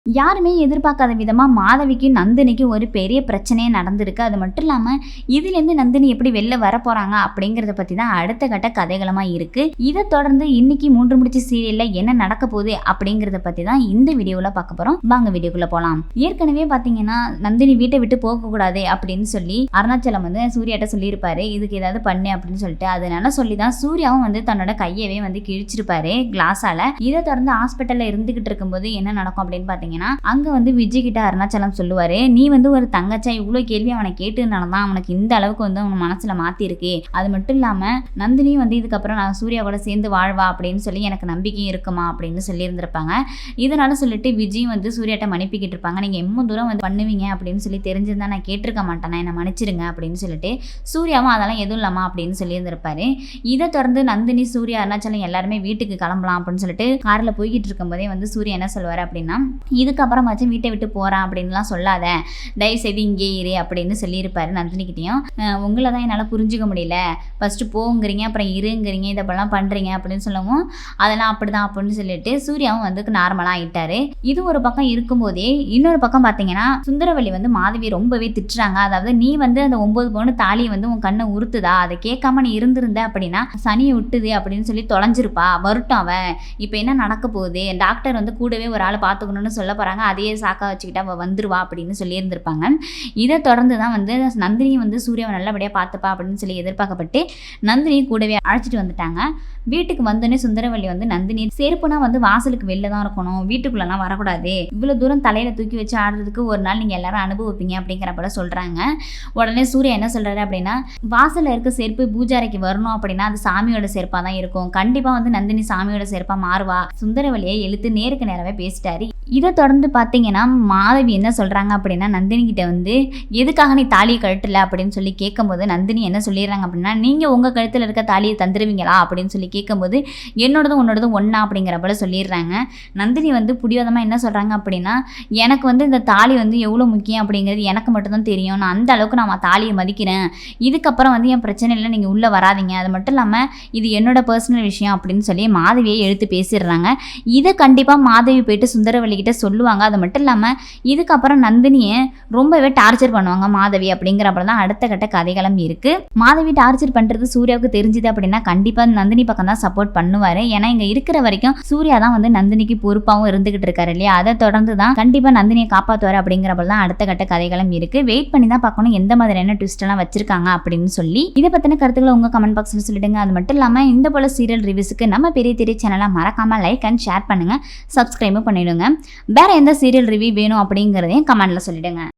யாருமே எதிர்பார்க்காத விதமா மாதவிக்கும் நந்தினிக்கும் ஒரு பெரிய பிரச்சனையே நடந்திருக்கு. அது மட்டும் இல்லாம இதுலேருந்து நந்தினி எப்படி வெளில வரப்போறாங்க அப்படிங்கிறத பத்தி தான் அடுத்த கட்ட கதைகளமா இருக்கு. இதை தொடர்ந்து இன்னைக்கு 3 முடிச்சு சீரியல்ல என்ன நடக்க போகுது அப்படிங்கிறத பத்தி தான் இந்த வீடியோவில் பார்க்க போறோம். வாங்க வீடியோக்குள்ள போலாம். ஏற்கனவே பாத்தீங்கன்னா நந்தினி வீட்டை விட்டு போகக்கூடாது அப்படின்னு சொல்லி அருணாச்சலம் வந்து சூர்யாட்ட சொல்லியிருப்பாரு, இதுக்கு ஏதாவது பண்ணு அப்படின்னு சொல்லிட்டு. அதனால சொல்லி தான் சூர்யாவும் வந்து தன்னோட கையவே வந்து கிழிச்சிருப்பாரு கிளாஸால. இதை தொடர்ந்து ஹாஸ்பிட்டல்ல இருந்துகிட்டு இருக்கும்போது என்ன நடக்கும் அப்படின்னு பாத்தீங்கன்னா அங்க வந்து விஜய் கிட்ட அருணாச்சலம் சொல்லுவாரு, நீ வந்து ஒரு தங்கச்சா இவ்வளவு கேள்வி அவனை கேட்டுனாலதான் அவனுக்கு இந்த அளவுக்கு வந்து அவன் மனசுல மாத்தி இருக்கு. அது மட்டும் இல்லாம நந்தினியும் வந்து இதுக்கப்புறம் நான் சூர்யாவோட சேர்ந்து வாழ்வா அப்படின்னு சொல்லி எனக்கு நம்பிக்கையும் இருக்குமா அப்படின்னு சொல்லி இருந்திருப்பாங்க. இதனால சொல்லிட்டு விஜயும் வந்து சூர்யாட்ட மன்னிப்பிக்கிட்டு இருப்பாங்க, நீங்க எம்ம தூரம் வந்து பண்ணுவீங்க அப்படின்னு சொல்லி தெரிஞ்சிருந்தா நான் கேட்டிருக்க மாட்டேன், என்ன மன்னிச்சிருங்க அப்படின்னு சொல்லிட்டு. சூர்யாவும் அதெல்லாம் எதுவும் இல்லாமா அப்படின்னு சொல்லி இருந்திருப்பாரு. இதை தொடர்ந்து நந்தினி சூர்யா அருணாச்சலம் எல்லாருமே வீட்டுக்கு கிளம்பலாம் அப்படின்னு சொல்லிட்டு கார்ல போய்கிட்டு இருக்கும் போதே வந்து சூர்யா என்ன சொல்லுவாரு அப்படின்னா, இதுக்கப்புறமாச்சும் வீட்டை விட்டு போறான் அப்படின்லாம் சொல்லாத, தயவுசெய்து இங்கே இரு அப்படின்னு சொல்லியிருப்பாரு நந்தினிக்கிட்டையும். உங்களை தான் என்னால் புரிஞ்சுக்க முடியல, ஃபர்ஸ்ட் போங்கிறீங்க அப்புறம் இருங்கிறீங்க, இதெல்லாம் பண்றீங்க அப்படின்னு சொல்லவும் அதெல்லாம் அப்படிதான் அப்படின்னு சொல்லிட்டு சூர்யாவும் வந்து நார்மலா ஆயிட்டாரு. இது ஒரு பக்கம் இருக்கும்போதே இன்னொரு பக்கம் பார்த்தீங்கன்னா சுந்தரவல்லி வந்து மாதவி ரொம்பவே திட்டுறாங்க. அதாவது நீ வந்து அந்த 9 பவுன் தாலியை வந்து உன் கண்ணை உறுத்துதா, அதை கேட்காம நீ இருந்திருந்த அப்படின்னா சனியை விட்டுது அப்படின்னு சொல்லி தொலைஞ்சிருப்பா, வரட்டும் அவன், இப்போ என்ன நடக்க போகுது, டாக்டர் வந்து கூடவே ஒரு ஆளை பார்த்துக்கணும்னு சொல்ல போறாங்க, அதையே சாக்கா வச்சுக்கிட்டு அவள் வந்துருவா அப்படின்னு சொல்லியிருந்திருப்பாங்க. இதை தொடர்ந்து தான் வந்து நந்தினி வந்து சூர்யாவை நல்லபடியாக பார்த்துப்பா அப்படின்னு சொல்லி எதிர்பார்க்கப்பட்டு நந்தினி கூடவே அழைச்சிட்டு வந்துட்டாங்க. வீட்டுக்கு வந்தோடனே சுந்தரவல்லி வந்து நந்தினி செருப்புனா வந்து வாசலுக்கு வெளில தான் இருக்கணும், வீட்டுக்குள்ளெல்லாம் வரக்கூடாது, இவ்வளோ தூரம் தலையில தூக்கி வச்சு ஆடுறதுக்கு ஒரு நாள் நீங்கள் எல்லாரும் அனுபவிப்பீங்க அப்படிங்கிற போல சொல்கிறாங்க. உடனே சூர்யா என்ன சொல்கிறாரு அப்படின்னா, வாசலில் இருக்க செருப்பு பூஜாரைக்கு வரணும் அப்படின்னா அது சாமியோட செருப்பாக தான் இருக்கும், கண்டிப்பாக வந்து நந்தினி சாமியோட செருப்பாக மாறுவா, சுந்தரவல்லியை இழுத்து நேருக்கு நேரவே பேசிட்டாரு. இதை தொடர்ந்து பார்த்தீங்கன்னா மாதவி என்ன சொல்கிறாங்க அப்படின்னா நந்தினி கிட்ட வந்து எதுக்காக நீ தாலியை கழட்டல அப்படின்னு சொல்லி கேட்கும்போது நந்தினி என்ன சொல்லிடுறாங்க அப்படின்னா, நீங்கள் உங்கள் கழுத்தில் இருக்க தாலியை தந்துடுவீங்களா அப்படின்னு சொல்லி கேட்கும்போது என்னோடதும் உன்னோடதும் ஒன்றா அப்படிங்கிற போல சொல்லிடுறாங்க. நந்தினி வந்து புடிவாதமாக என்ன சொல்கிறாங்க அப்படின்னா, எனக்கு வந்து இந்த தாலி வந்து எவ்வளோ முக்கியம் அப்படிங்கிறது எனக்கு மட்டும்தான் தெரியும், நான் அந்த அளவுக்கு நான் தாலியை மதிக்கிறேன், இதுக்கப்புறம் வந்து என் பிரச்சனை இல்லை, நீங்கள் உள்ளே வராதிங்க, அது மட்டும் இல்லாமல் இது என்னோட பர்சனல் விஷயம் அப்படின்னு சொல்லி மாதவியை எடுத்து பேசிடுறாங்க. இதை கண்டிப்பாக மாதவி போயிட்டு சுந்தரவல்லி கிட்ட சொல்லுவாங்க. அது மட்டும் இல்லாமல் இதுக்கப்புறம் நந்தினியை ரொம்பவே டார்ச்சர் பண்ணுவாங்க மாதவி அப்படிங்கிறப்ப தான் அடுத்த கட்ட கதைகளும் இருக்கு. மாதவி டார்ச்சர் பண்றது சூர்யாவுக்கு தெரிஞ்சுது அப்படின்னா கண்டிப்பா நந்தினி பக்கம் தான் சப்போர்ட் பண்ணுவாரு. ஏன்னா இங்க இருக்கிற வரைக்கும் சூர்யா தான் வந்து நந்தினிக்கு பொறுப்பாகவும் இருந்துகிட்டு இருக்காரு இல்லையா, அதை தொடர்ந்து தான் கண்டிப்பா நந்தினியை காப்பாற்றுவாரு அப்படிங்கிறப்ப தான் அடுத்த கட்ட கதைகளும் இருக்கு. வெயிட் பண்ணி தான் பார்க்கணும் எந்த மாதிரியான ட்விஸ்ட் எல்லாம் வச்சிருக்காங்க அப்படின்னு சொல்லி. இதை பத்தின கருத்துக்களை உங்க கமெண்ட் பாக்ஸ்ல சொல்லிடுங்க. அது மட்டும் இல்லாம இந்த போல சீரியல் ரிவ்யூஸ்க்கு நம்ம பெரிய திரை சேனலை மறக்காம லைக் அண்ட் ஷேர் பண்ணுங்க, சப்ஸ்கிரைபும் பண்ணிடுங்க. வேற எந்த சீரியல் ரிவ்யூ வேணும் அப்படிங்கிறதையும் கமெண்ட்ல சொல்லிடுங்க.